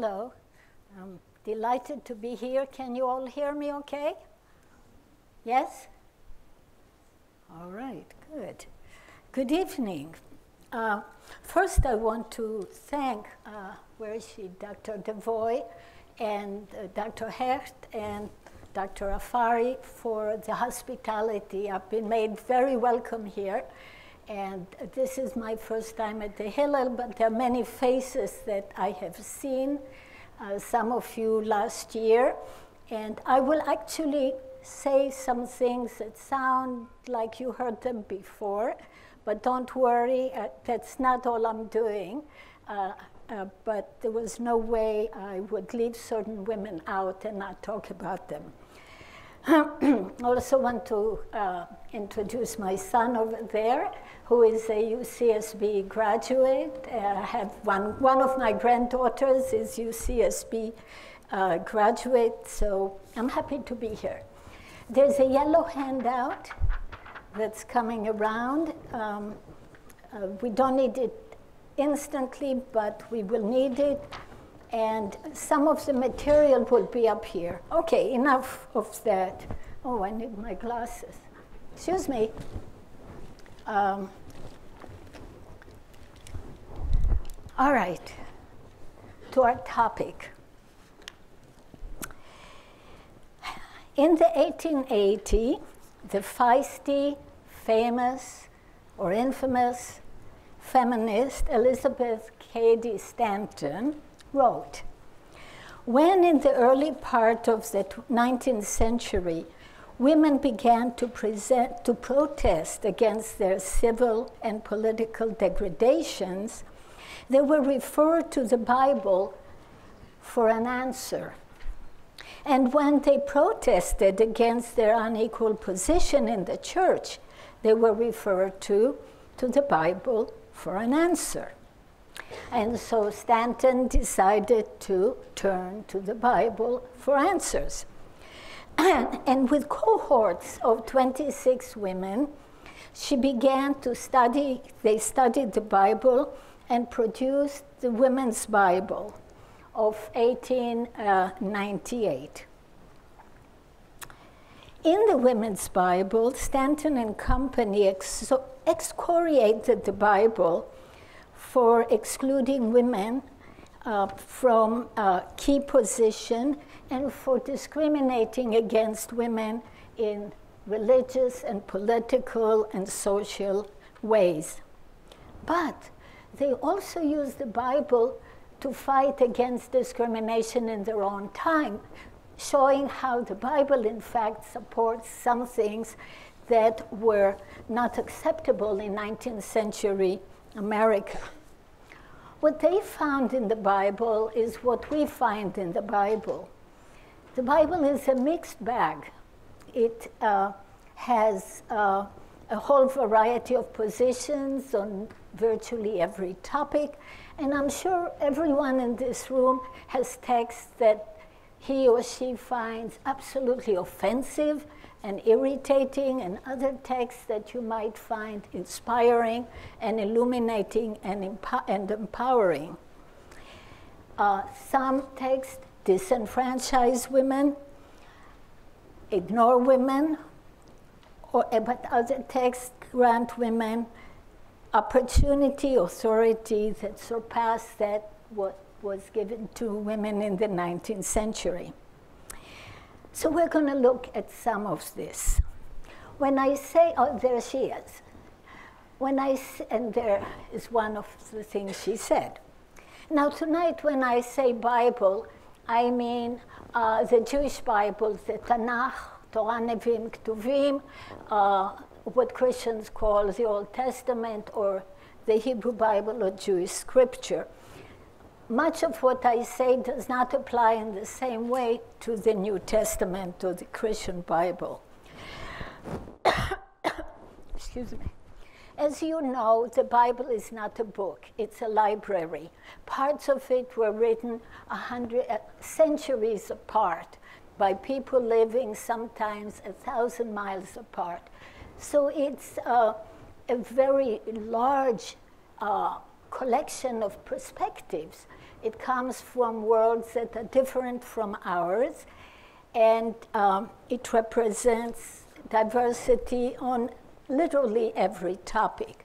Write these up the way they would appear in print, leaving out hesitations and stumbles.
Hello. I'm delighted to be here. Can you all hear me okay? Yes? All right, good. Good evening. First, I want to thank, where is she, Dr. Devoy and Dr. Hecht and Dr. Afari for the hospitality. I've been made very welcome here. And this is my first time at the Hillel, but there are many faces that I have seen, some of you last year. And I will actually say some things that sound like you heard them before, but don't worry, that's not all I'm doing. But there was no way I would leave certain women out and not talk about them. I also want to introduce my son over there, who is a UCSB graduate. I have one of my granddaughters is UCSB graduate, so I'm happy to be here. There's a yellow handout that's coming around. We don't need it instantly, but we will need it. And some of the material will be up here. Okay, enough of that. Oh, I need my glasses. Excuse me. All right, to our topic. In the 1880s, the feisty, famous, or infamous feminist Elizabeth Cady Stanton wrote, when in the early part of the 19th century, women began to protest against their civil and political degradations, they were referred to the Bible for an answer. And when they protested against their unequal position in the church, they were referred to the Bible for an answer. And so Stanton decided to turn to the Bible for answers. And with cohorts of 26 women, she began to study, they studied the Bible and produced the Women's Bible of 1898. In the Women's Bible, Stanton and company excoriated the Bible for excluding women from key position and for discriminating against women in religious and political and social ways. But they also used the Bible to fight against discrimination in their own time, showing how the Bible, in fact, supports some things that were not acceptable in 19th century America. What they found in the Bible is what we find in the Bible. The Bible is a mixed bag. It has a whole variety of positions on virtually every topic, and I'm sure everyone in this room has texts that he or she finds absolutely offensive and irritating, and other texts that you might find inspiring and illuminating and empowering. Some texts disenfranchise women, ignore women, but other texts grant women opportunity, authority that surpass that what was given to women in the 19th century. So we're going to look at some of this. When I say, oh, there she is. And there is one of the things she said. Now tonight, when I say Bible, I mean the Jewish Bibles, the Tanakh, Torah, Nevi'im, Ketuvim, what Christians call the Old Testament, or the Hebrew Bible or Jewish scripture. Much of what I say does not apply in the same way to the New Testament or the Christian Bible. Excuse me. As you know, the Bible is not a book, it's a library. Parts of it were written centuries apart by people living sometimes 1,000 miles apart. So it's a very large collection of perspectives. It comes from worlds that are different from ours, and it represents diversity on literally every topic.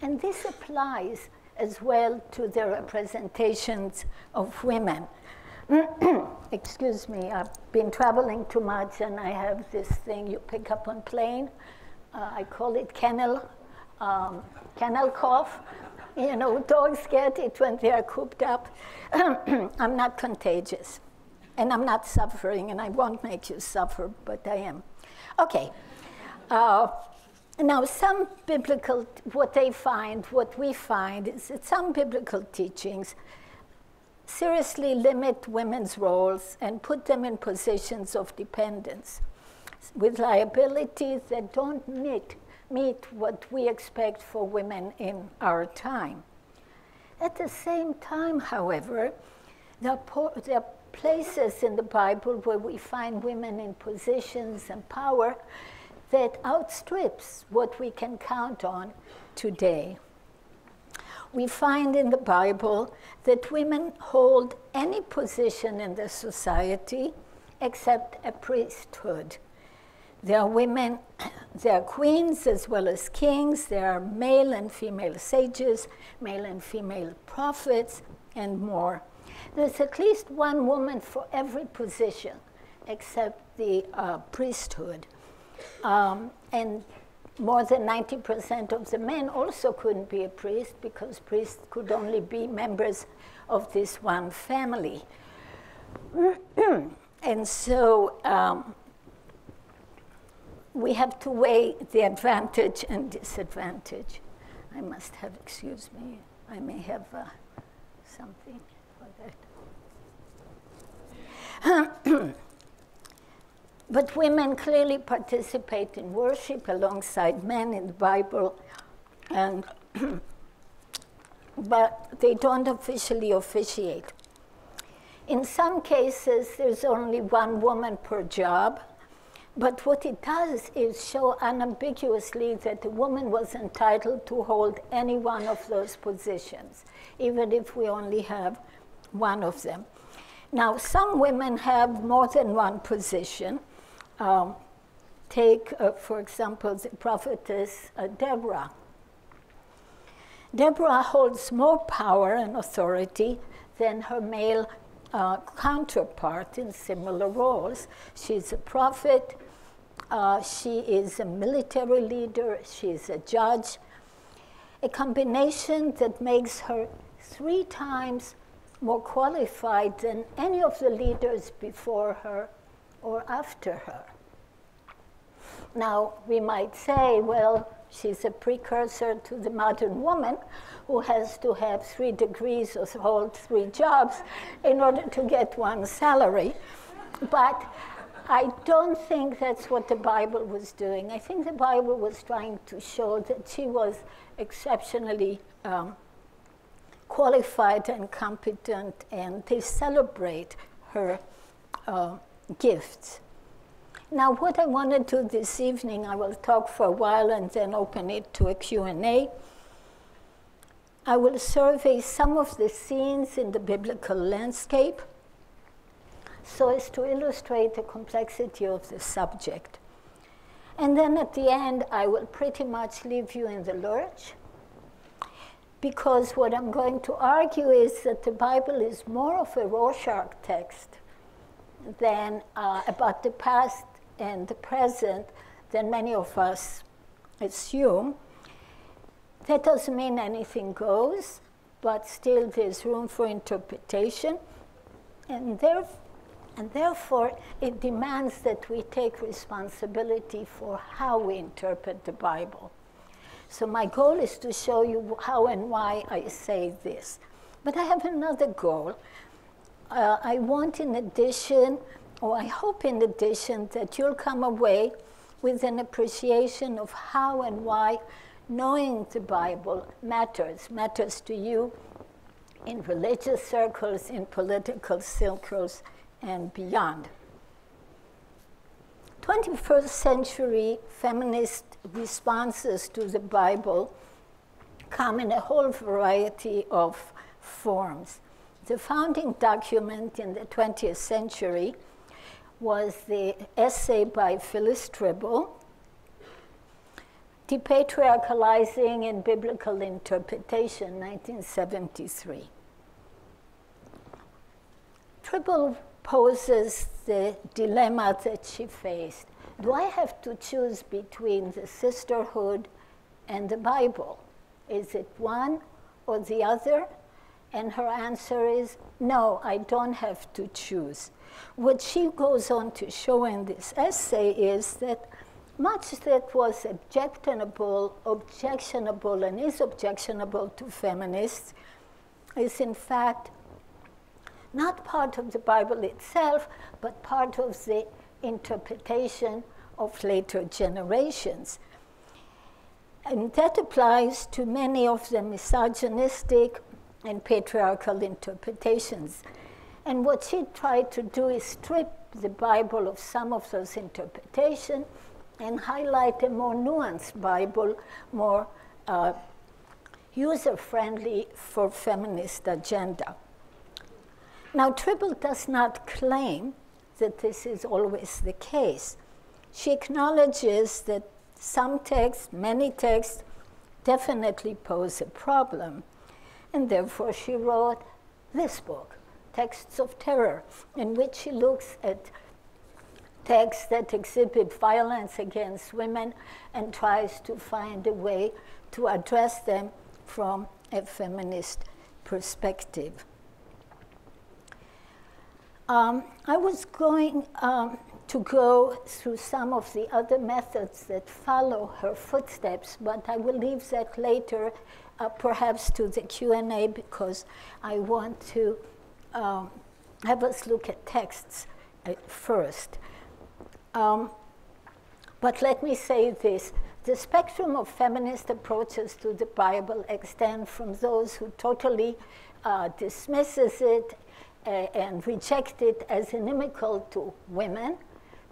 And this applies as well to the representations of women. Excuse me, I've been traveling too much and I have this thing you pick up on plane. I call it kennel cough. You know, dogs get it when they are cooped up. I'm not contagious, and I'm not suffering, and I won't make you suffer, but I am. Okay. Now, some biblical, what we find is that some biblical teachings seriously limit women's roles and put them in positions of dependence with liabilities that don't meet what we expect for women in our time. At the same time, however, there are places in the Bible where we find women in positions and power that outstrips what we can count on today. We find in the Bible that women hold any position in the society except a priesthood. There are women, there are queens as well as kings, there are male and female sages, male and female prophets, and more. There's at least one woman for every position except the priesthood. And more than 90% of the men also couldn't be a priest because priests could only be members of this one family. And so we have to weigh the advantage and disadvantage. I must have, excuse me, I may have something for that. But women clearly participate in worship alongside men in the Bible, and but they don't officially officiate. In some cases, there's only one woman per job, but what it does is show unambiguously that a woman was entitled to hold any one of those positions, even if we only have one of them. Now, some women have more than one position. Take, for example, the prophetess Deborah. Deborah holds more power and authority than her male counterpart in similar roles. She's a prophet, she is a military leader, she is a judge, a combination that makes her 3 times more qualified than any of the leaders before her or after her. Now, we might say, well, she's a precursor to the modern woman who has to have 3 degrees or hold 3 jobs in order to get one salary. But I don't think that's what the Bible was doing. I think the Bible was trying to show that she was exceptionally qualified and competent, and they celebrate her gifts. Now, what I want to do this evening, I will talk for a while and then open it to a Q&A. I will survey some of the scenes in the biblical landscape so as to illustrate the complexity of the subject. And then at the end, I will pretty much leave you in the lurch, because what I'm going to argue is that the Bible is more of a Rorschach text than about the past and the present than many of us assume. That doesn't mean anything goes, but still there's room for interpretation, and therefore it demands that we take responsibility for how we interpret the Bible. So my goal is to show you how and why I say this. But I have another goal. I want, in addition, or I hope in addition, that you'll come away with an appreciation of how and why knowing the Bible matters to you in religious circles, in political circles, and beyond. 21st century feminist responses to the Bible come in a whole variety of forms. The founding document in the 20th century was the essay by Phyllis Tribble, Depatriarchalizing in Biblical Interpretation, 1973. Tribble poses the dilemma that she faced. Do I have to choose between the sisterhood and the Bible? Is it one or the other? And her answer is, no, I don't have to choose. What she goes on to show in this essay is that much that was objectionable and is objectionable to feminists is in fact not part of the Bible itself, but part of the interpretation of later generations. And that applies to many of the misogynistic and patriarchal interpretations. And what she tried to do is strip the Bible of some of those interpretations and highlight a more nuanced Bible, more user-friendly for feminist agenda. Now, Tribble does not claim that this is always the case. She acknowledges that some texts, many texts, definitely pose a problem. And therefore, she wrote this book, Texts of Terror, in which she looks at texts that exhibit violence against women and tries to find a way to address them from a feminist perspective. I was going to go through some of the other methods that follow her footsteps, but I will leave that later, perhaps to the Q&A, because I want to have us look at texts first. But let me say this. The spectrum of feminist approaches to the Bible extend from those who totally dismisses it and reject it as inimical to women,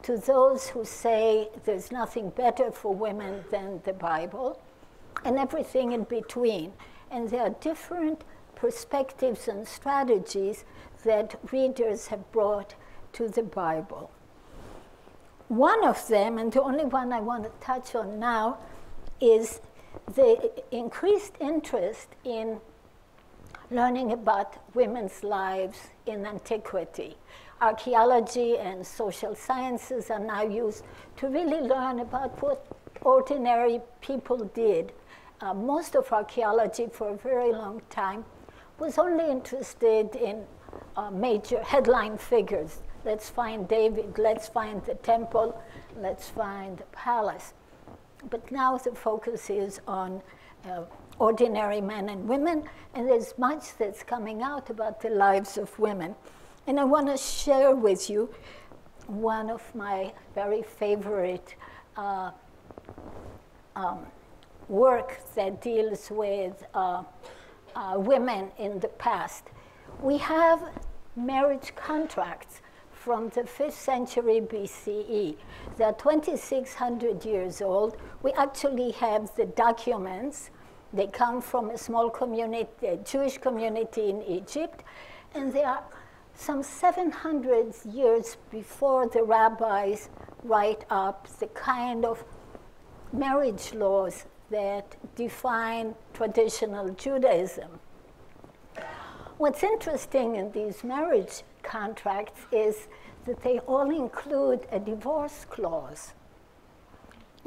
to those who say there's nothing better for women than the Bible, and everything in between. And there are different perspectives and strategies that readers have brought to the Bible. One of them, and the only one I want to touch on now, is the increased interest in learning about women's lives in antiquity. Archaeology and social sciences are now used to really learn about what ordinary people did. Most of archaeology for a very long time was only interested in major headline figures. Let's find David, let's find the temple, let's find the palace. But now the focus is on ordinary men and women, and there's much that's coming out about the lives of women. And I want to share with you one of my very favorite work that deals with women in the past. We have marriage contracts from the 5th century BCE. They're 2,600 years old. We actually have the documents. They come from a small community, a Jewish community in Egypt, and they are some 700 years before the rabbis write up the kind of marriage laws that define traditional Judaism. What's interesting in these marriage contracts is that they all include a divorce clause.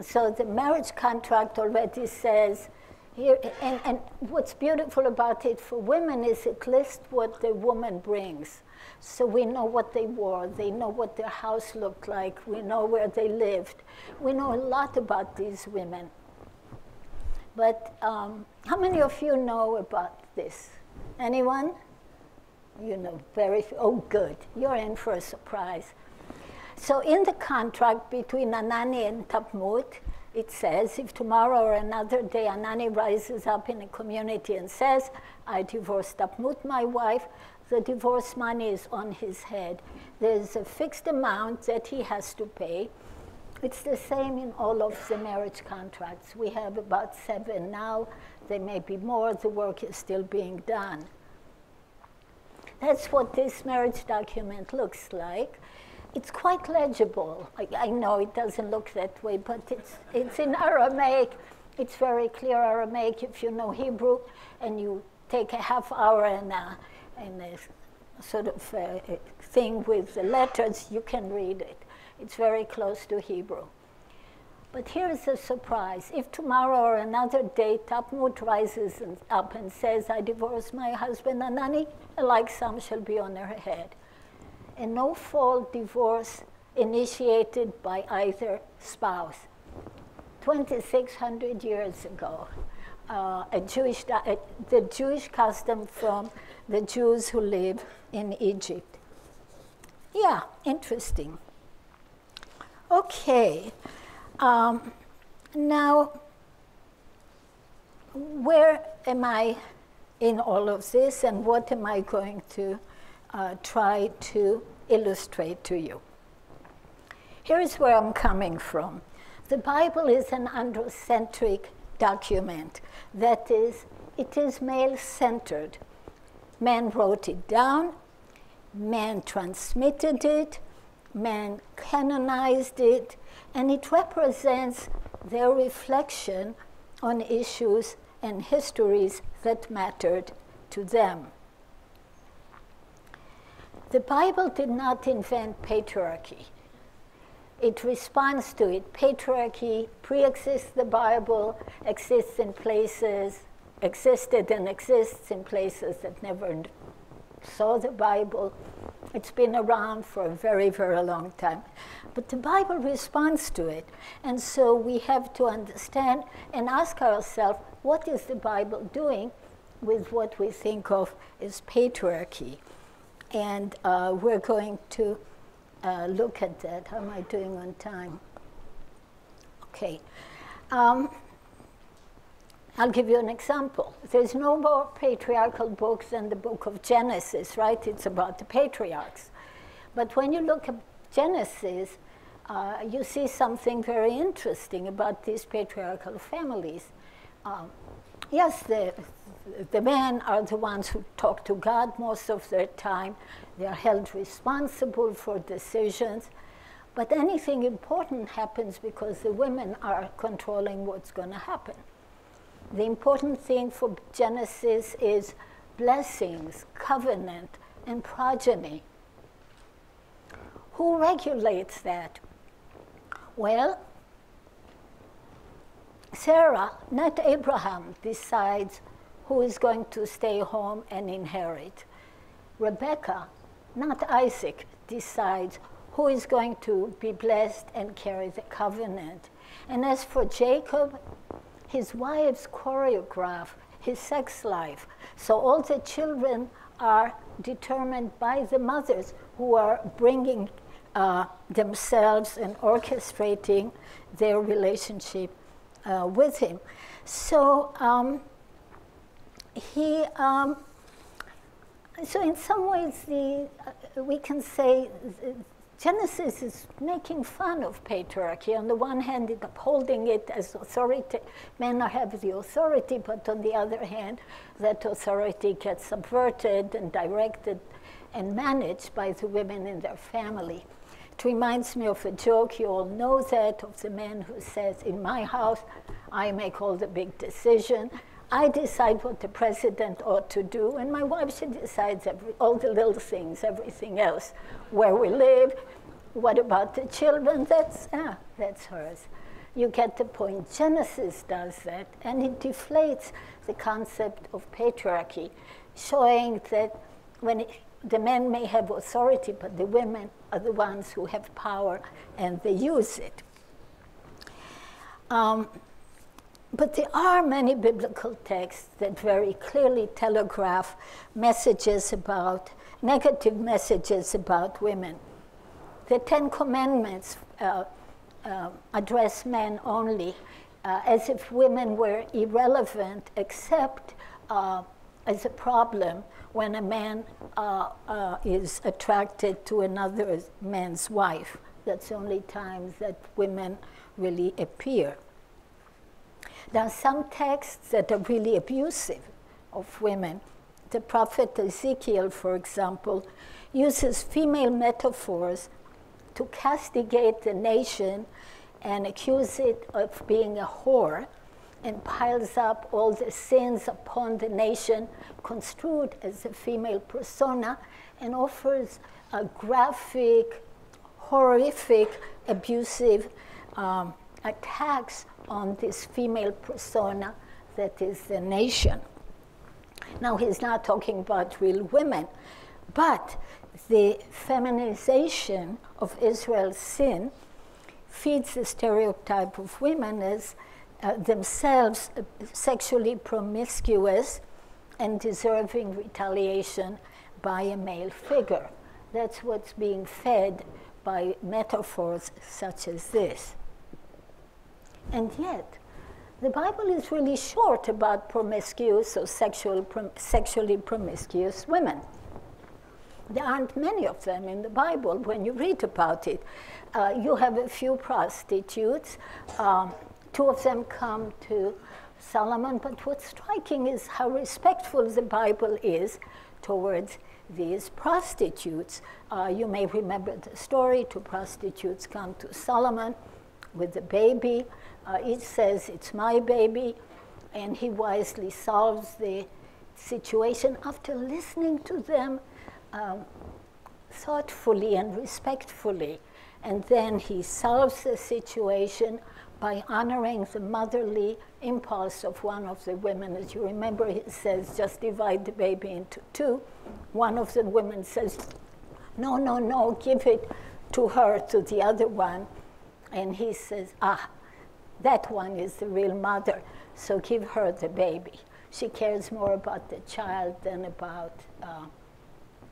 So the marriage contract already says, here, and what's beautiful about it for women is it lists what the woman brings. So we know what they wore, they know what their house looked like, we know where they lived. We know a lot about these women. But how many of you know about this? Anyone? You know very few. Oh, good. You're in for a surprise. So in the contract between Anani and Tammuz, it says, if tomorrow or another day Anani rises up in a community and says, I divorced Tammuz, my wife, the divorce money is on his head. There's a fixed amount that he has to pay, It's the same in all of the marriage contracts. We have about 7 now. There may be more. The work is still being done. That's what this marriage document looks like. It's quite legible. I know it doesn't look that way, but it's in Aramaic. It's very clear Aramaic if you know Hebrew, and you take a half hour and a sort of thing with the letters, you can read it. It's very close to Hebrew. But here's the surprise. If tomorrow or another day Tapmut rises up and says, I divorce my husband, Anani, a like sum shall be on her head. A no-fault divorce initiated by either spouse. 2,600 years ago, the Jewish custom from the Jews who live in Egypt. Yeah, interesting. Okay. Now, where am I in all of this, and what am I going to try to illustrate to you? Here's where I'm coming from. The Bible is an androcentric document. That is, it is male-centered. Man wrote it down, man transmitted it, man canonized it, and it represents their reflection on issues and histories that mattered to them. The Bible did not invent patriarchy. It responds to it. Patriarchy pre-exists the Bible, existed and exists in places that never saw the Bible. It's been around for a very, very long time. But the Bible responds to it. And so we have to understand and ask ourselves, what is the Bible doing with what we think of as patriarchy? And we're going to look at that. How am I doing on time? Okay. I'll give you an example. There's no more patriarchal books than the book of Genesis, right? It's about the patriarchs. But when you look at Genesis, you see something very interesting about these patriarchal families. Yes, the men are the ones who talk to God most of their time. They are held responsible for decisions. But anything important happens because the women are controlling what's going to happen. The important thing for Genesis is blessings, covenant, and progeny. Who regulates that? Well, Sarah, not Abraham, decides who is going to stay home and inherit. Rebekah, not Isaac, decides who is going to be blessed and carry the covenant. And as for Jacob, his wives choreograph his sex life. So all the children are determined by the mothers who are bringing themselves and orchestrating their relationship with him. So so in some ways, we can say Genesis is making fun of patriarchy. On the one hand, it's upholding it as authority. Men have the authority, but on the other hand, that authority gets subverted and directed and managed by the women in their family. It reminds me of a joke, you all know that, of the man who says, in my house, I make all the big decisions. I decide what the president ought to do, and my wife, she decides all the little things, everything else. Where we live, what about the children? That's hers. You get the point. Genesis does that, and it deflates the concept of patriarchy, showing that the men may have authority, but the women are the ones who have power, and they use it. But there are many biblical texts that very clearly telegraph negative messages about women. The Ten Commandments address men only, as if women were irrelevant, except as a problem when a man is attracted to another man's wife. That's the only time that women really appear. There are some texts that are really abusive of women. The prophet Ezekiel, for example, uses female metaphors to castigate the nation and accuse it of being a whore, and piles up all the sins upon the nation construed as a female persona, and offers a graphic, horrific, abusive attacks on this female persona that is the nation. Now, he's not talking about real women, but the feminization of Israel's sin feeds the stereotype of women as themselves sexually promiscuous and deserving retaliation by a male figure. That's what's being fed by metaphors such as this. And yet, the Bible is really short about promiscuous or sexually promiscuous women. There aren't many of them in the Bible when you read about it. You have a few prostitutes. Two of them come to Solomon, but what's striking is how respectful the Bible is towards these prostitutes. You may remember the story. Two prostitutes come to Solomon with a baby. Each says, "It's my baby," and he wisely solves the situation after listening to them thoughtfully and respectfully. And then he solves the situation by honoring the motherly impulse of one of the women. As you remember, he says, "Just divide the baby into two." One of the women says, "No, no, no, give it to her, to the other one." And he says, that one is the real mother, so give her the baby. She cares more about the child than about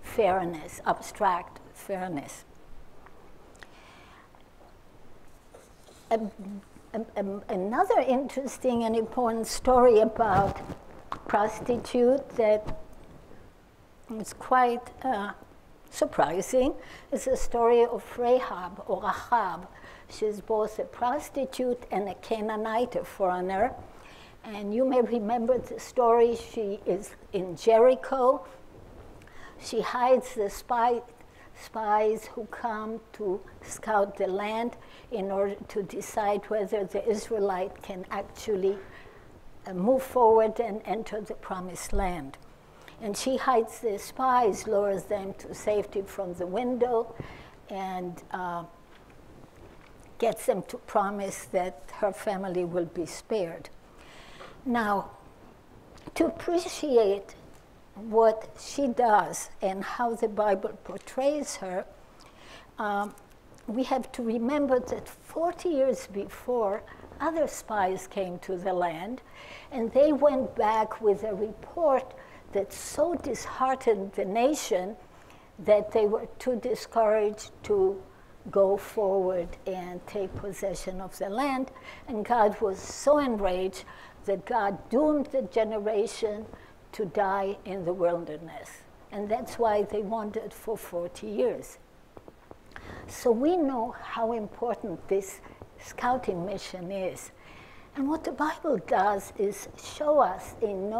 fairness, abstract fairness. Another interesting and important story about prostitute that is quite surprising is the story of Rahab, or Rahab. She's both a prostitute and a Canaanite, a foreigner. And you may remember the story. She is in Jericho. She hides the spies who come to scout the land in order to decide whether the Israelite can actually move forward and enter the promised land. And she hides the spies, lures them to safety from the window, and gets them to promise that her family will be spared. Now, to appreciate what she does and how the Bible portrays her, we have to remember that 40 years before, other spies came to the land, and they went back with a report that so disheartened the nation that they were too discouraged to go forward and take possession of the land. And God was so enraged that God doomed the generation to die in the wilderness. And that's why they wandered for 40 years. So we know how important this scouting mission is. And what the Bible does is show us in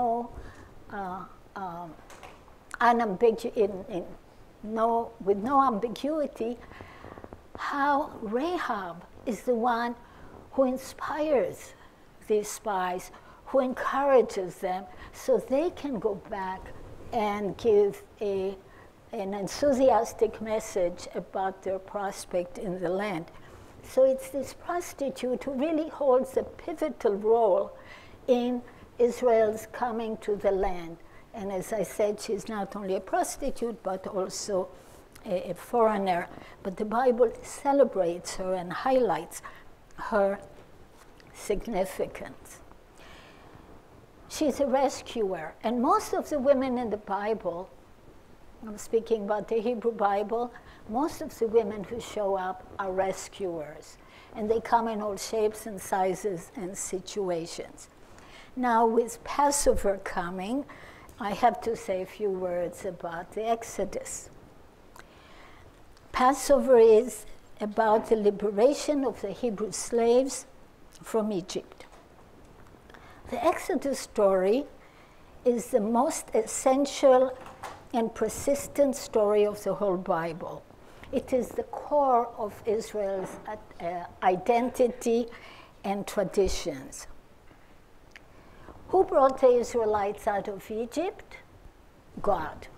with no ambiguity how Rahab is the one who inspires these spies, who encourages them so they can go back and give an enthusiastic message about their prospect in the land. So it's this prostitute who really holds a pivotal role in Israel's coming to the land. And as I said, she's not only a prostitute, but also a foreigner. But the Bible celebrates her and highlights her significance. She's a rescuer. And most of the women in the Bible, I'm speaking about the Hebrew Bible, most of the women who show up are rescuers. And they come in all shapes and sizes and situations. Now, with Passover coming, I have to say a few words about the Exodus. Passover is about the liberation of the Hebrew slaves from Egypt. The Exodus story is the most essential and persistent story of the whole Bible. It is the core of Israel's identity and traditions. Who brought the Israelites out of Egypt? God.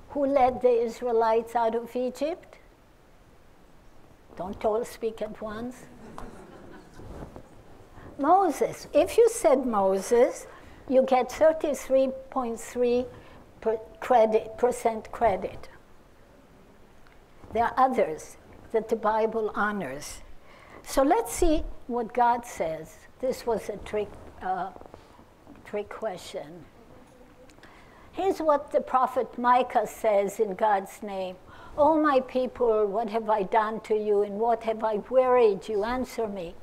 Who led the Israelites out of Egypt? Don't all speak at once. Moses. If you said Moses, you get 33.3% credit. There are others that the Bible honors. So let's see what God says. This was a trick question. Here's what the prophet Micah says in God's name. "O my people, what have I done to you, and what have I wearied you? Answer me.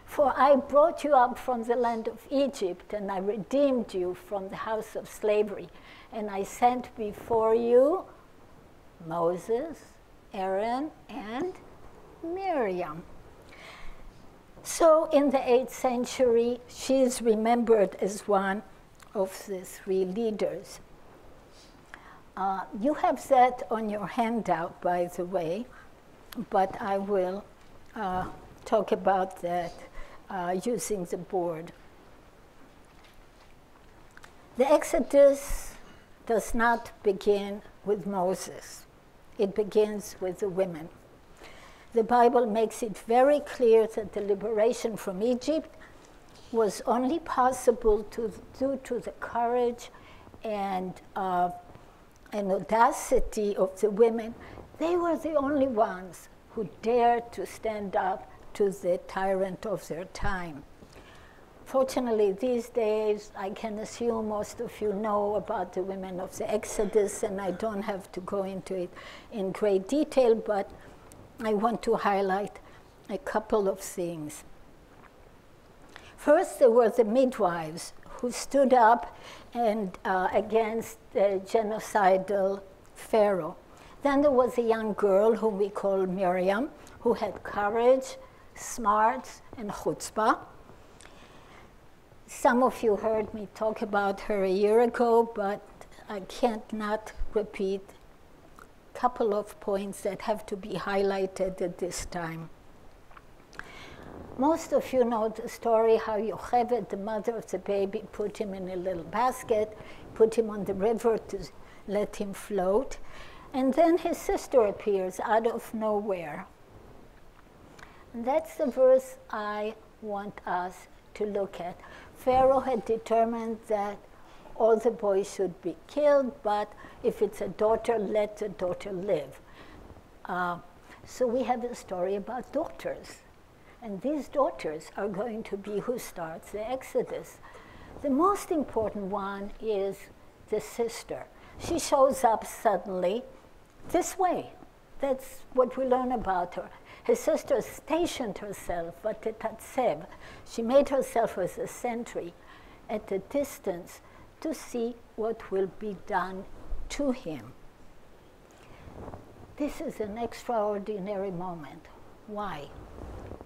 For I brought you up from the land of Egypt, and I redeemed you from the house of slavery. And I sent before you Moses, Aaron, and Miriam." So in the 8th century, she is remembered as one of the 3 leaders. You have that on your handout, by the way, but I will talk about that using the board. The Exodus does not begin with Moses. It begins with the women. The Bible makes it very clear that the liberation from Egypt was only possible due to the courage and audacity of the women. They were the only ones who dared to stand up to the tyrant of their time. Fortunately, these days, I can assume most of you know about the women of the Exodus, and I don't have to go into it in great detail, but I want to highlight a couple of things. First, there were the midwives who stood up and against the genocidal Pharaoh. Then there was a young girl whom we call Miriam, who had courage, smarts, and chutzpah. Some of you heard me talk about her a year ago, but I can't not repeat a couple of points that have to be highlighted at this time. Most of you know the story how Yocheved, the mother of the baby, put him in a little basket, put him on the river to let him float, and then his sister appears out of nowhere. And that's the verse I want us to look at. Pharaoh had determined that all the boys should be killed, but if it's a daughter, let the daughter live. So we have a story about daughters. And these daughters are going to be who starts the Exodus. The most important one is the sister. She shows up suddenly this way. That's what we learn about her. Her sister stationed herself at the Tatsev. She made herself as a sentry at a distance to see what will be done to him. This is an extraordinary moment. Why?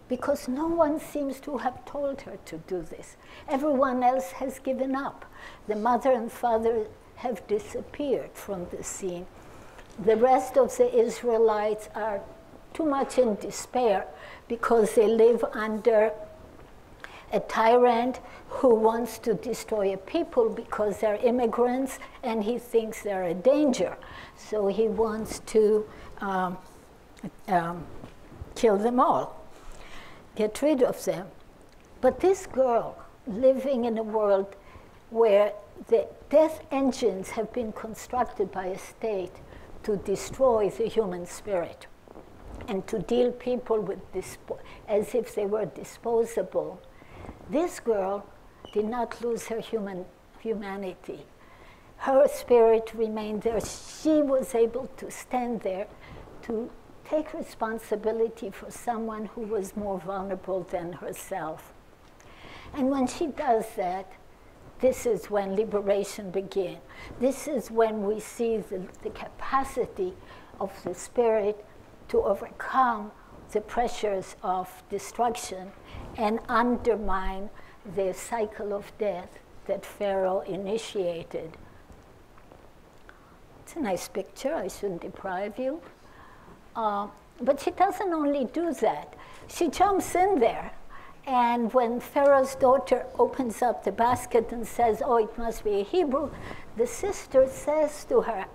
Because no one seems to have told her to do this. Everyone else has given up. The mother and father have disappeared from the scene. The rest of the Israelites are too much in despair because they live under a tyrant who wants to destroy a people because they're immigrants and he thinks they're a danger. So he wants to kill them all, get rid of them. But this girl, living in a world where the death engines have been constructed by a state to destroy the human spirit and to deal people with as if they were disposable, this girl did not lose her humanity. Her spirit remained there. She was able to stand there to take responsibility for someone who was more vulnerable than herself. And when she does that, this is when liberation begins. This is when we see the capacity of the spirit to overcome the pressures of destruction and undermine the cycle of death that Pharaoh initiated. It's a nice picture, I shouldn't deprive you. But she doesn't only do that. She jumps in there, and when Pharaoh's daughter opens up the basket and says, oh, it must be a Hebrew, the sister says to her,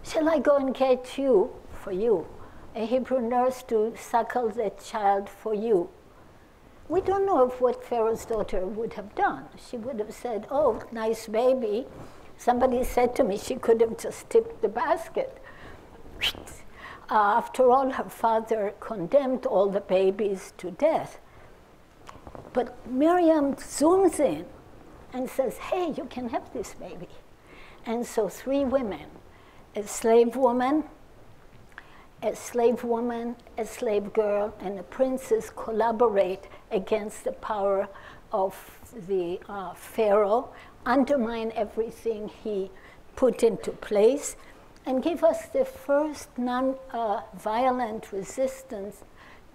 shall I go and get you, for you, a Hebrew nurse to suckle the child for you? We don't know of what Pharaoh's daughter would have done. She would have said, oh, nice baby. Somebody said to me she could have just tipped the basket. After all, her father condemned all the babies to death. But Miriam zooms in and says, hey, you can have this baby. And so 3 women, a slave woman, a slave girl, and a princess collaborate against the power of the Pharaoh, undermine everything he put into place, and give us the first non-violent resistance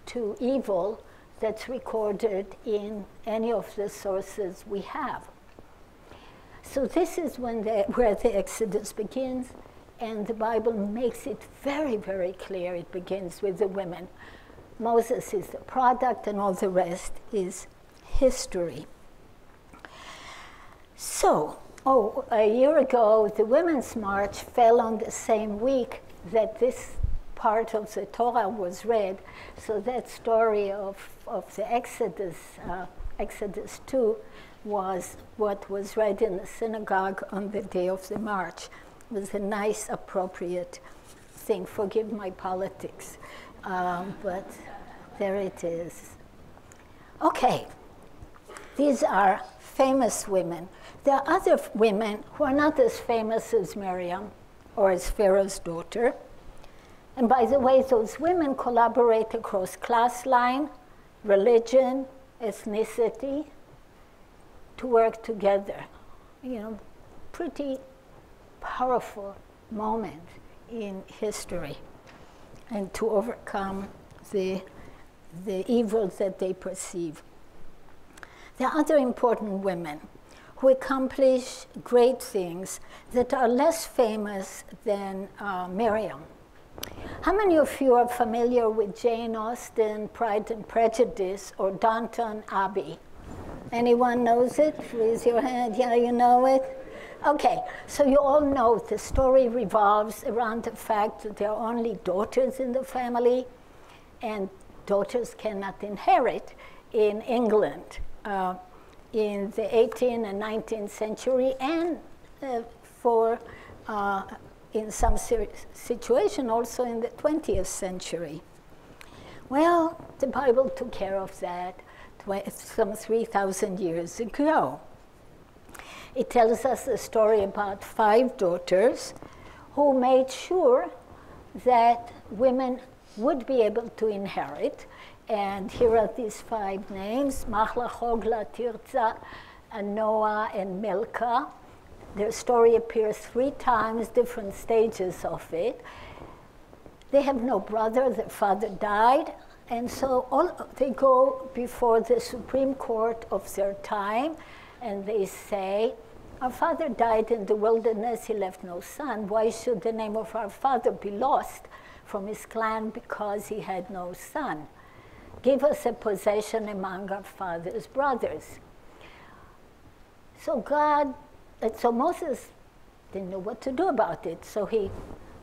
to evil that's recorded in any of the sources we have. So this is where the Exodus begins, and the Bible makes it very, very clear it begins with the women. Moses is the product, and all the rest is history. So, a year ago, the Women's March fell on the same week that this part of the Torah was read. So that story of the Exodus, Exodus 2, was what was read in the synagogue on the day of the march. It was a nice, appropriate thing. Forgive my politics, but there it is. Okay, these are famous women. There are other women who are not as famous as Miriam or as Pharaoh's daughter. And by the way, those women collaborate across class line, religion, ethnicity, to work together. You know, pretty powerful moment in history, and to overcome the evils that they perceive. There are other important women who accomplish great things that are less famous than Miriam. How many of you are familiar with Jane Austen, Pride and Prejudice, or Downton Abbey? Anyone knows it? Raise your hand. Yeah, you know it? Okay, so you all know the story revolves around the fact that there are only daughters in the family, and daughters cannot inherit in England in the 18th and 19th century, and in some situation also in the 20th century. Well, the Bible took care of that some 3,000 years ago. It tells us a story about 5 daughters who made sure that women would be able to inherit. And here are these 5 names: Machla, Hogla, Tirza, Noah, and Milcah. Their story appears 3 times, different stages of it. They have no brother, their father died, and so they go before the Supreme Court of their time, and they say, our father died in the wilderness, he left no son. Why should the name of our father be lost from his clan because he had no son? Give us a possession among our father's brothers. So Moses didn't know what to do about it. So he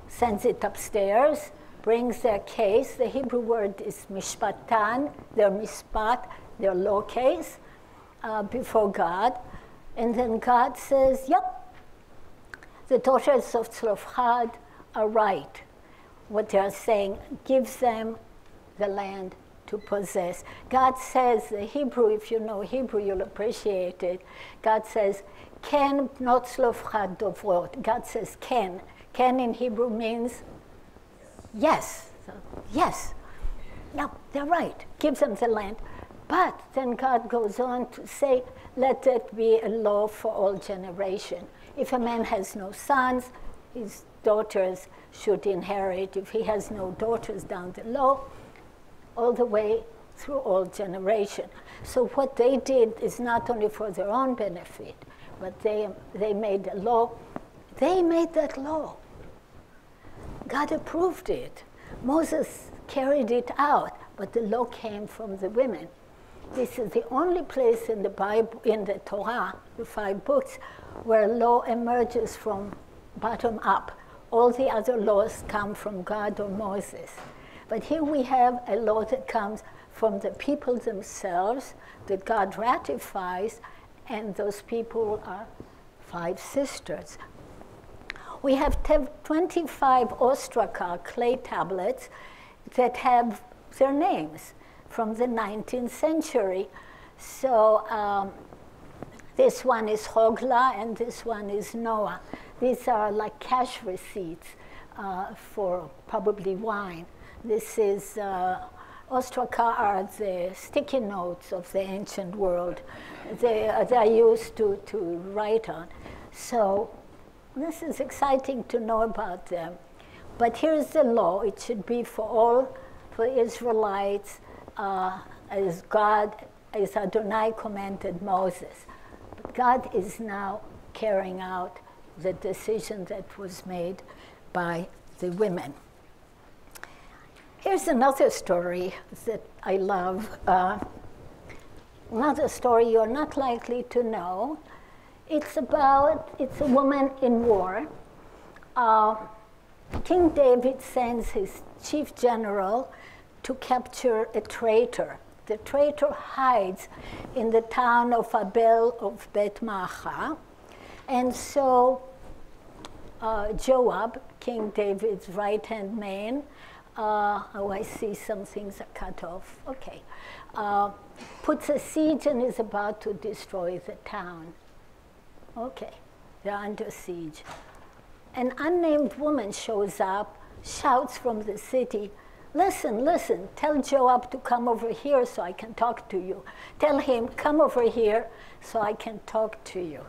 sends it upstairs, brings their case. The Hebrew word is mishpatan, their mishpat, their law case, before God. And then God says, yep, the daughters of Zelophehad are right. What they're saying gives them the land to possess. God says, the Hebrew, if you know Hebrew, you'll appreciate it. God says, ken not Zelophehad dovrot. God says, ken. Ken in Hebrew means yes. So, yes. Now, they're right. Gives them the land. But then God goes on to say, let it be a law for all generation. If a man has no sons, his daughters should inherit. If he has no daughters down the all the way through all generations. So what they did is not only for their own benefit, but they made a law. They made that law. God approved it. Moses carried it out, but the law came from the women. This is the only place in the Bible, in the Torah, the 5 books, where law emerges from bottom up. All the other laws come from God or Moses. But here we have a law that comes from the people themselves, that God ratifies, and those people are 5 sisters. We have 25 ostraka clay tablets that have their names from the 19th century. So this one is Huldah and this one is Noah. These are like cash receipts for probably wine. This is, ostraka are the sticky notes of the ancient world. They're used to write on. So this is exciting to know about them. But here's the law. It should be for all, for Israelites, as Adonai commanded Moses. But God is now carrying out the decision that was made by the women. Here's another story that I love. Another story you're not likely to know. It's a woman in war. King David sends his chief general to capture a traitor. The traitor hides in the town of Abel of Bet Maachah. And so Joab, King David's right-hand man, oh, I see some things are cut off. Okay. Puts a siege and is about to destroy the town. Okay, they're under siege. An unnamed woman shows up, shouts from the city, listen, listen, tell Joab to come over here so I can talk to you. Tell him, come over here so I can talk to you.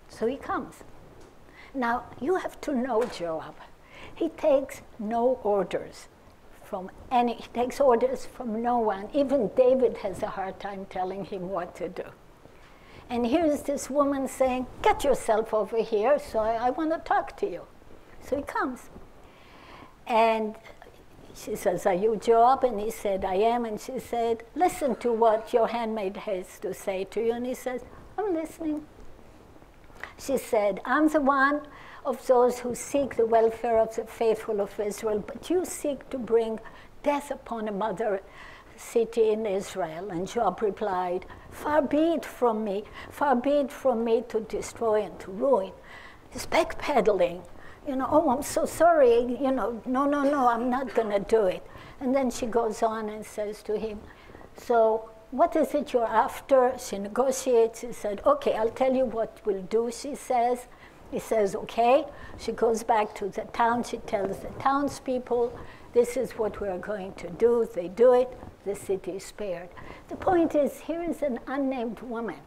So he comes. Now, you have to know Joab. He takes no orders from he takes orders from no one. Even David has a hard time telling him what to do. And here's this woman saying, get yourself over here, so I want to talk to you. So he comes. And she says, are you Joab? And he said, I am. And she said, listen to what your handmaid has to say to you. And he says, I'm listening. She said, I'm the one of those who seek the welfare of the faithful of Israel, but you seek to bring death upon a mother city in Israel. And Joab replied, far be it from me to destroy and to ruin. It's backpedaling. You know, oh, I'm so sorry, you know, no, I'm not going to do it. And then she goes on and says to him, so what is it you're after? She negotiates. She said, okay, I'll tell you what we'll do, she says. He says, okay. She goes back to the town. She tells the townspeople, this is what we're going to do. They do it. The city is spared. The point is, here is an unnamed woman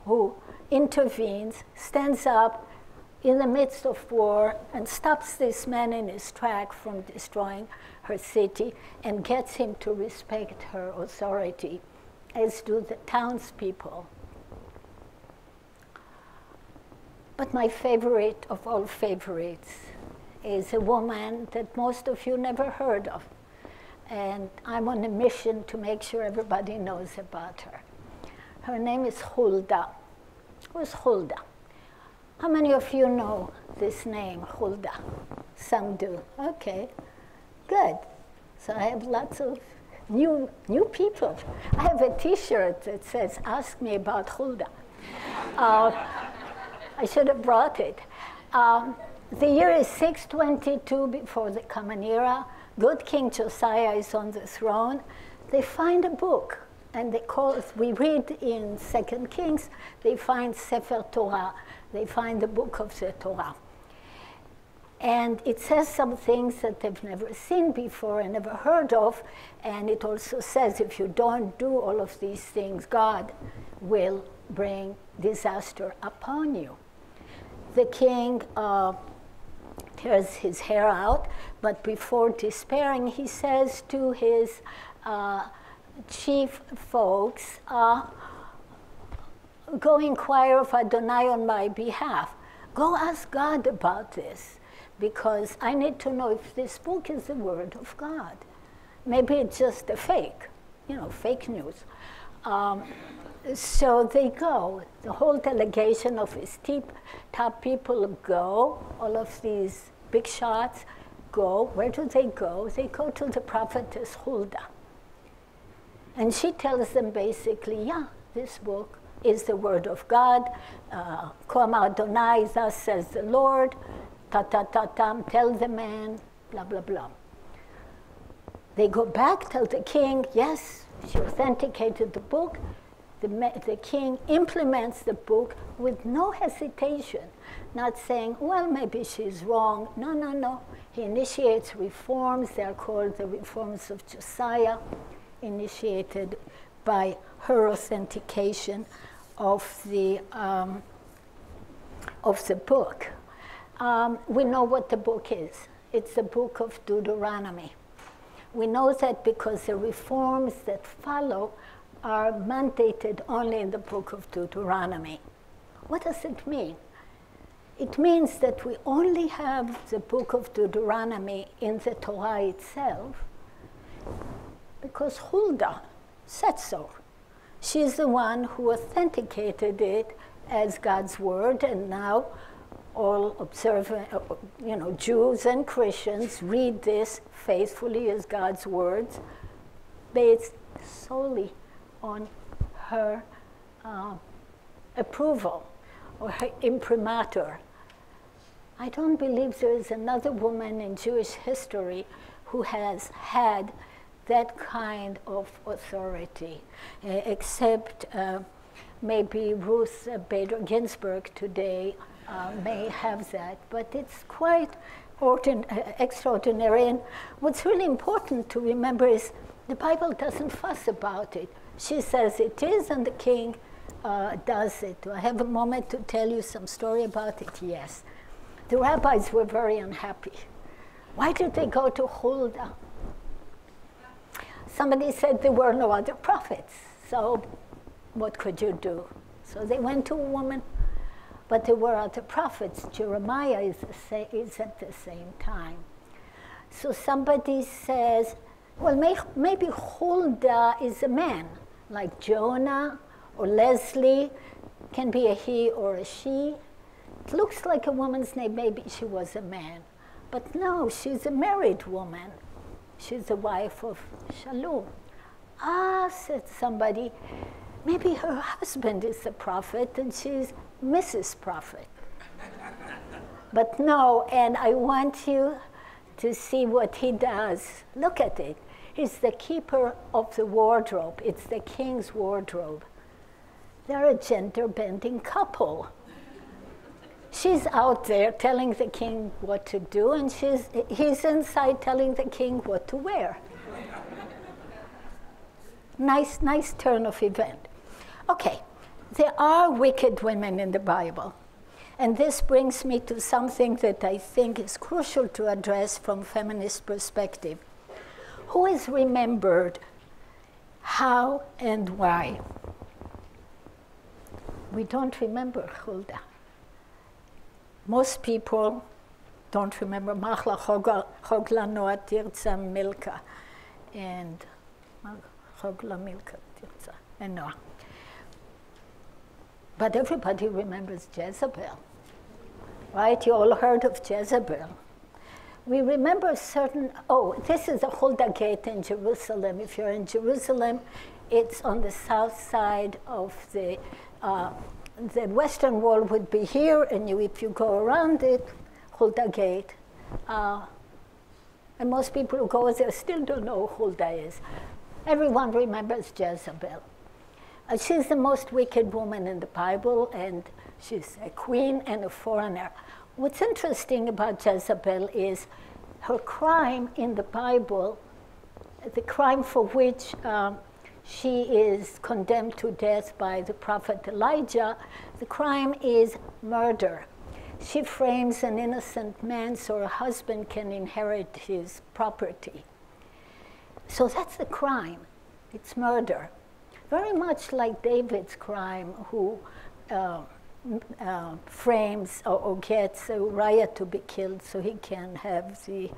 who intervenes, stands up in the midst of war, and stops this man in his track from destroying her city and gets him to respect her authority, as do the townspeople. But my favorite of all favorites is a woman that most of you never heard of. And I'm on a mission to make sure everybody knows about her. Her name is Huldah. Who's Huldah? How many of you know this name, Huldah? Some do. Okay, good. So I have lots of new people. I have a T-shirt that says, ask me about Huldah. I should have brought it. The year is 622 before the Common Era. Good King Josiah is on the throne. They find a book, and they call it, we read in 2 Kings, they find Sefer Torah. They find the book of the Torah. And it says some things that they've never seen before and never heard of. And it also says if you don't do all of these things, God will bring disaster upon you. The king tears his hair out, but before despairing, he says to his chief folks, go inquire of Adonai on my behalf. Go ask God about this, because I need to know if this book is the word of God. Maybe it's just a fake, fake news. So they go. The whole delegation of his top people go. All of these big shots go. Where do they go? They go to the prophetess Huldah. And she tells them basically, yeah, this book is the word of God. Kom Adonai, thus says the Lord. Ta-ta-ta-tam, tell the man, blah, blah, blah. They go back, tell the king, yes, she authenticated the book. The king implements the book with no hesitation, not saying, well, maybe she's wrong. No, no, no. He initiates reforms. They're called the reforms of Josiah, initiated by her authentication of the book. We know what the book is. It's the book of Deuteronomy. We know that because the reforms that follow are mandated only in the book of Deuteronomy. What does it mean? It means that we only have the book of Deuteronomy in the Torah itself because Huldah said so. She's the one who authenticated it as God's word, and now all observant, Jews and Christians read this faithfully as God's words, based solely on her approval or her imprimatur. I don't believe there is another woman in Jewish history who has had that kind of authority, except maybe Ruth Bader Ginsburg today may have that, but it's quite extraordinary. And what's really important to remember is the Bible doesn't fuss about it. She says it is, and the king does it. Do I have a moment to tell you some story about it? Yes. The rabbis were very unhappy. Why did they go to Huldah? Somebody said there were no other prophets, so what could you do? So they went to a woman, but there were other prophets. Jeremiah is at the same time. So somebody says, well, maybe Huldah is a man, like Jonah or Leslie, can be a he or a she. It looks like a woman's name, maybe she was a man. But no, she's a married woman. She's the wife of Shalom. Said somebody, maybe her husband is the prophet and she's Mrs. Prophet. But no, and I want you to see what he does. Look at it. He's the keeper of the wardrobe. It's the king's wardrobe. They're a gender-bending couple. She's out there telling the king what to do, and he's inside telling the king what to wear. Nice turn of event. Okay, there are wicked women in the Bible. And this brings me to something that I think is crucial to address from feminist perspective. Who is remembered? How and why? We don't remember Huldah. Most people don't remember Machla, Hogla, Noah, Tirza, Milka, and Hogla, Milka, Tirza, and Noah. But everybody remembers Jezebel, right? You all heard of Jezebel. We remember this is the Huldah Gate in Jerusalem. If you're in Jerusalem, it's on the south side of the western wall would be here, and if you go around it, Huldah Gate. And most people who go there still don't know who Huldah is. Everyone remembers Jezebel. She's the most wicked woman in the Bible, and she's a queen and a foreigner. What's interesting about Jezebel is her crime in the Bible, the crime for which she is condemned to death by the prophet Elijah, the crime is murder. she frames an innocent man so her husband can inherit his property. So that's a crime. It's murder. Very much like David's crime, who frames or gets Uriah to be killed so he can have the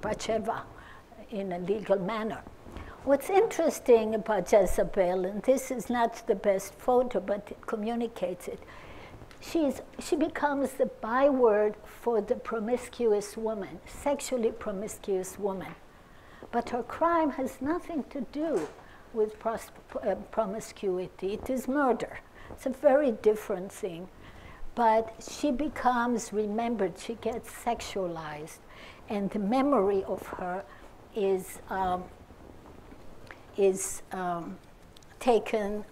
Bathsheba in a legal manner. What's interesting about Jezebel, and this is not the best photo, but it communicates it, she becomes the byword for the promiscuous woman, sexually promiscuous woman. But her crime has nothing to do with promiscuity. It is murder. It's a very different thing. But she becomes remembered. She gets sexualized. And the memory of her is taken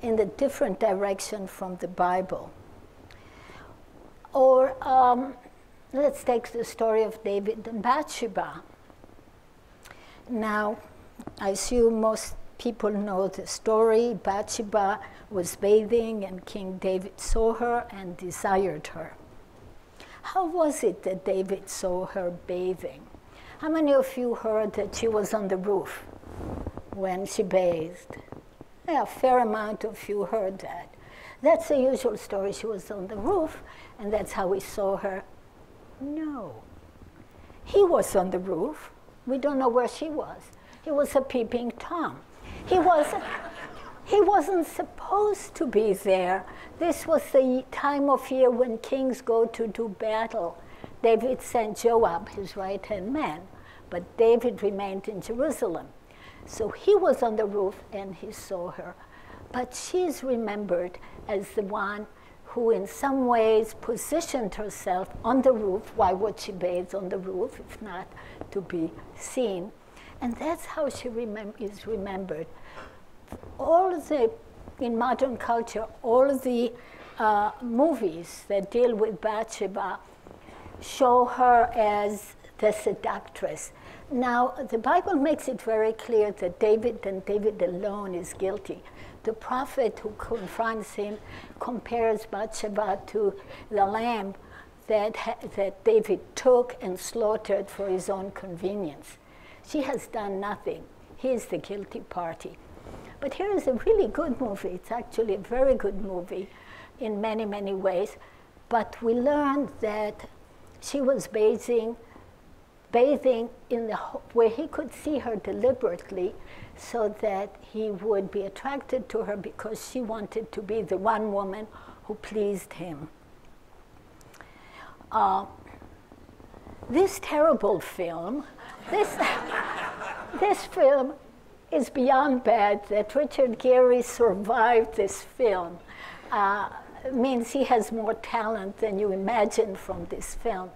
in a different direction from the Bible. Or let's take the story of David and Bathsheba. Now, I assume most people know the story. Bathsheba was bathing, and King David saw her and desired her. How was it that David saw her bathing? How many of you heard that she was on the roof when she bathed? Yeah, a fair amount of you heard that. That's the usual story. She was on the roof, and that's how we saw her. No. He was on the roof. We don't know where she was. He was a peeping Tom. He wasn't supposed to be there. This was the time of year when kings go to do battle. David sent Joab, his right-hand man, but David remained in Jerusalem. So he was on the roof and he saw her. But she's remembered as the one who in some ways positioned herself on the roof. Why would she bathe on the roof if not to be seen? And that's how she is remembered. In modern culture, all the movies that deal with Bathsheba show her as the seductress. Now, the Bible makes it very clear that David and David alone is guilty. The prophet who confronts him compares Bathsheba to the lamb that David took and slaughtered for his own convenience. She has done nothing. He is the guilty party. But here is a really good movie. It's actually a very good movie in many, many ways. But we learned that she was bathing in where he could see her deliberately so that he would be attracted to her because she wanted to be the one woman who pleased him. This terrible film, this film is beyond bad. That Richard Gere survived this film means he has more talent than you imagine from this film.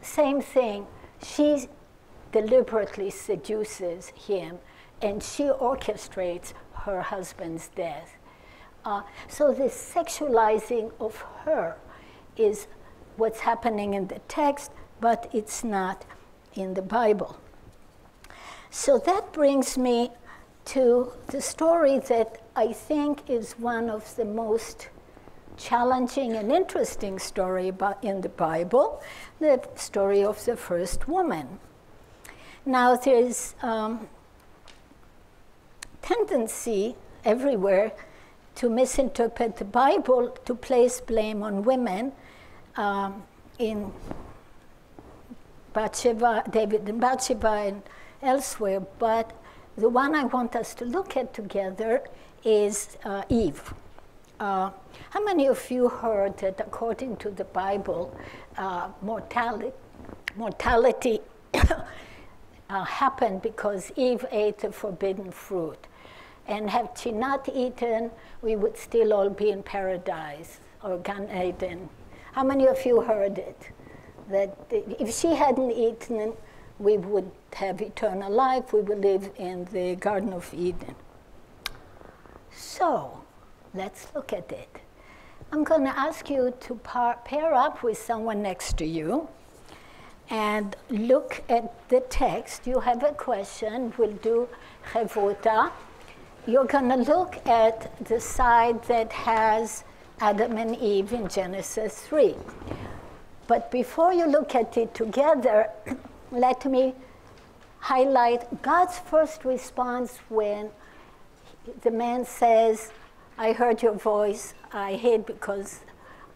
Same thing, she deliberately seduces him and she orchestrates her husband's death. So this sexualizing of her is what's happening in the text, but it's not in the Bible. So that brings me to the story that I think is one of the most challenging and interesting story in the Bible, the story of the first woman. Now there's tendency everywhere to misinterpret the Bible, to place blame on women in Bathsheba, David and Bathsheba and elsewhere, but the one I want us to look at together is Eve. How many of you heard that according to the Bible, mortality happened because Eve ate the forbidden fruit? And had she not eaten, we would still all be in paradise or Gan Eden. How many of you heard it? That if she hadn't eaten, we would have eternal life, we would live in the Garden of Eden. So, let's look at it. I'm going to ask you to pair up with someone next to you and look at the text. You have a question, we'll do Chavota. You're going to look at the side that has Adam and Eve in Genesis 3. But before you look at it together, let me highlight God's first response when the man says, I heard your voice, I hid because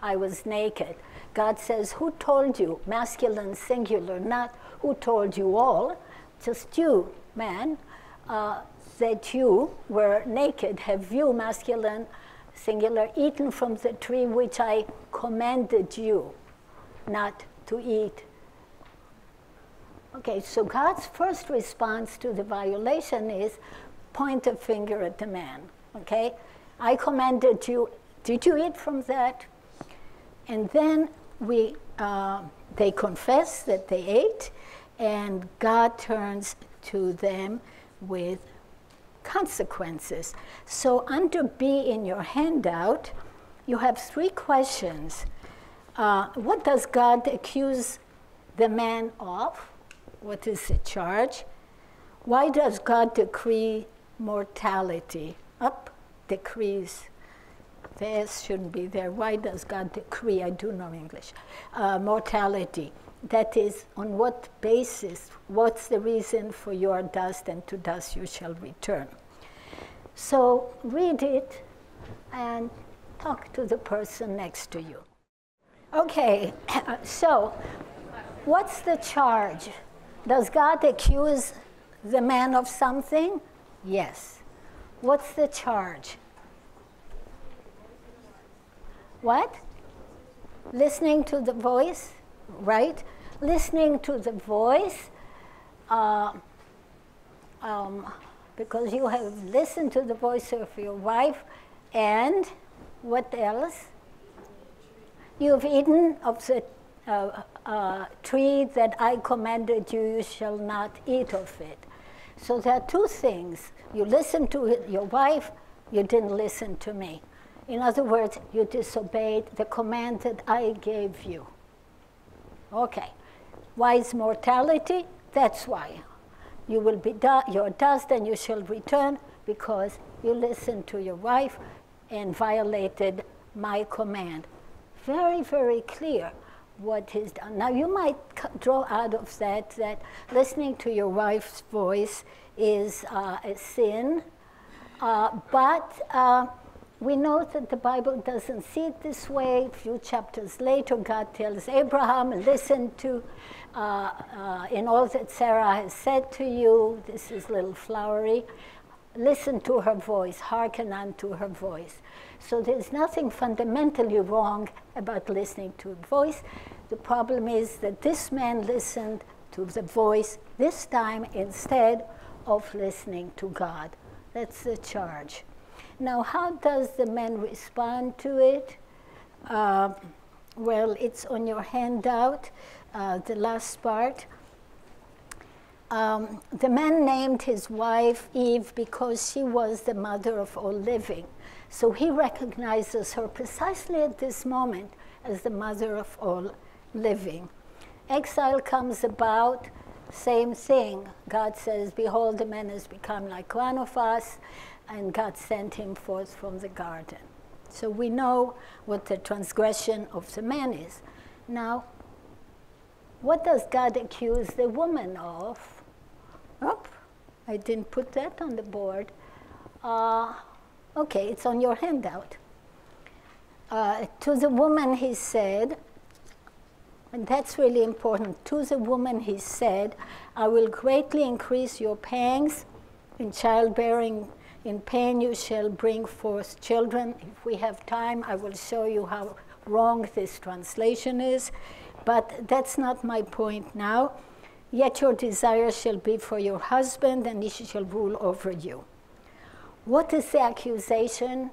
I was naked. God says, who told you, masculine singular, not who told you all, just you, man, that you were naked. Have you, masculine singular, eaten from the tree which I commanded you not to eat? Okay, so God's first response to the violation is point a finger at the man, okay? I commanded you, did you eat from that? And then they confess that they ate, and God turns to them with consequences. So under B in your handout, you have 3 questions. What does God accuse the man of? What is the charge? Why does God decree mortality? Decrees. The S shouldn't be there. Why does God decree? I do know English. Mortality. That is, on what basis? What's the reason for your dust, and to dust you shall return? So read it and talk to the person next to you. Okay, so what's the charge? Does God accuse the man of something? Yes. What's the charge? What? Listening to the voice, right? Listening to the voice, because you have listened to the voice of your wife, and what else? You've eaten of the tree that I commanded you, you shall not eat of it. So there are 2 things. You listened to your wife, you didn't listen to me. In other words, you disobeyed the command that I gave you. Okay. Why is mortality? That's why. You will be your dust and you shall return, because you listened to your wife and violated my command. Very, very clear what is done. Now you might draw out of that listening to your wife's voice is a sin, but we know that the Bible doesn't see it this way. A few chapters later, God tells Abraham, listen to, in all that Sarah has said to you, this is a little flowery, listen to her voice, hearken unto her voice. So there's nothing fundamentally wrong about listening to a voice. The problem is that this man listened to the voice this time instead of listening to God. That's the charge. Now, how does the man respond to it? Well, it's on your handout, the last part. The man named his wife Eve because she was the mother of all living. So he recognizes her precisely at this moment as the mother of all living. Exile comes about, same thing. God says, behold, the man has become like one of us, and God sent him forth from the garden. So we know what the transgression of the man is. Now, what does God accuse the woman of? Oh, I didn't put that on the board. Okay, it's on your handout. To the woman he said, and that's really important, to the woman he said, I will greatly increase your pangs in childbearing. In pain you shall bring forth children. If we have time, I will show you how wrong this translation is. But that's not my point now. Yet your desire shall be for your husband, and he shall rule over you. What is the accusation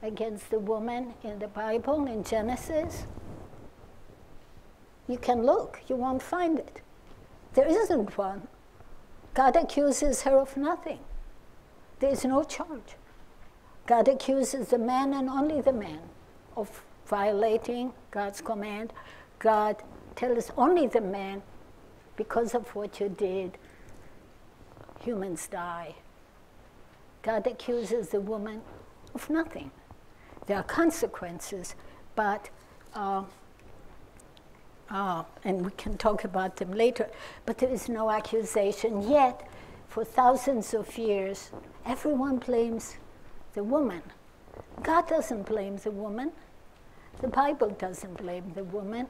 against the woman in the Bible, in Genesis? You can look, you won't find it. There isn't one. God accuses her of nothing. There is no charge. God accuses the man and only the man of violating God's command. God tells only the man, because of what you did, humans die. God accuses the woman of nothing. there are consequences, but and we can talk about them later, but there is no accusation. Yet, for thousands of years, everyone blames the woman. God doesn't blame the woman. The Bible doesn't blame the woman,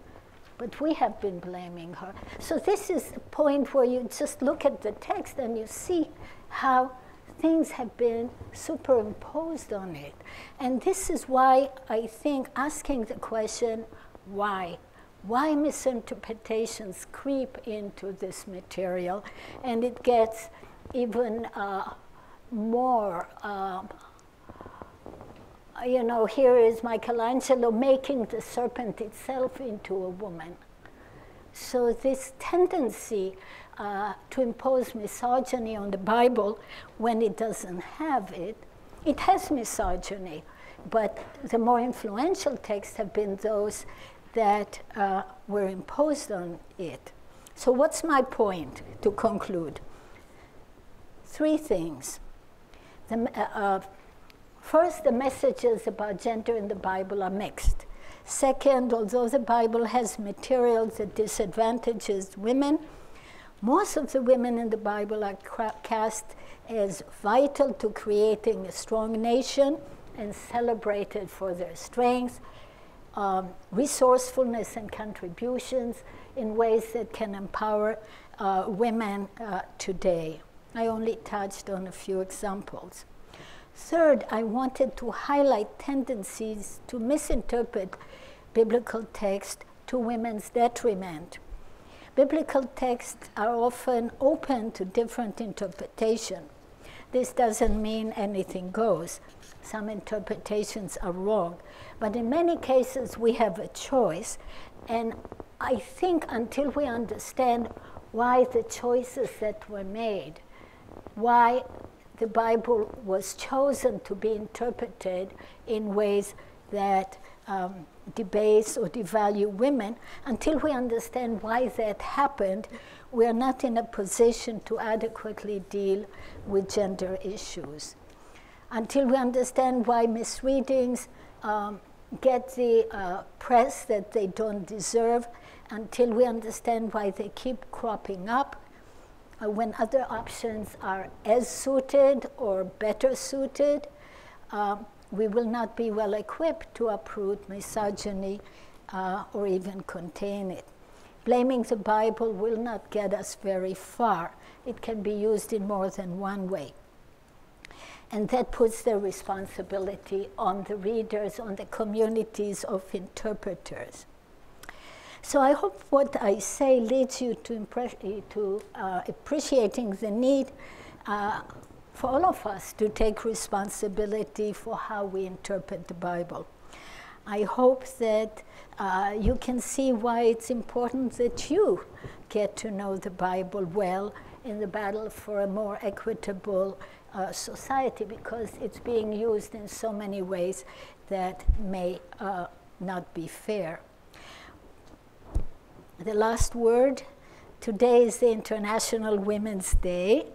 but we have been blaming her. So this is the point where you just look at the text and you see how things have been superimposed on it. And this is why I think asking the question, why misinterpretations creep into this material, and it gets even more, you know, here is Michelangelo making the serpent itself into a woman. So this tendency to impose misogyny on the Bible when it doesn't have it, it has misogyny, but the more influential texts have been those that were imposed on it. So what's my point to conclude? 3 things. First, the messages about gender in the Bible are mixed. Second, although the Bible has materials that disadvantages women, most of the women in the Bible are cast as vital to creating a strong nation and celebrated for their strength, resourcefulness and contributions in ways that can empower women today. I only touched on a few examples. Third, I wanted to highlight tendencies to misinterpret biblical text to women's detriment. Biblical texts are often open to different interpretation. This doesn't mean anything goes. Some interpretations are wrong. But in many cases, we have a choice. And I think until we understand why the choices that were made, why the Bible was chosen to be interpreted in ways that debase or devalue women, until we understand why that happened, we are not in a position to adequately deal with gender issues. Until we understand why misreadings get the press that they don't deserve, until we understand why they keep cropping up, when other options are as suited or better suited, we will not be well equipped to uproot misogyny or even contain it. Blaming the Bible will not get us very far. It can be used in more than one way. And that puts the responsibility on the readers, on the communities of interpreters. So I hope what I say leads you to appreciating the need for all of us to take responsibility for how we interpret the Bible. I hope that you can see why it's important that you get to know the Bible well in the battle for a more equitable society, because it's being used in so many ways that may not be fair. The last word. Today is the International Women's Day.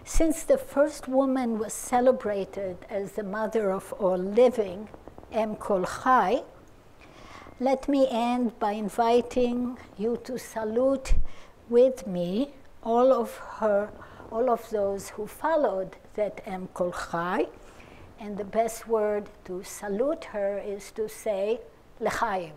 Since the first woman was celebrated as the mother of all living, Em Kol Chai, let me end by inviting you to salute with me all of those who followed that Em Kol Chai. And the best word to salute her is to say L'chaim.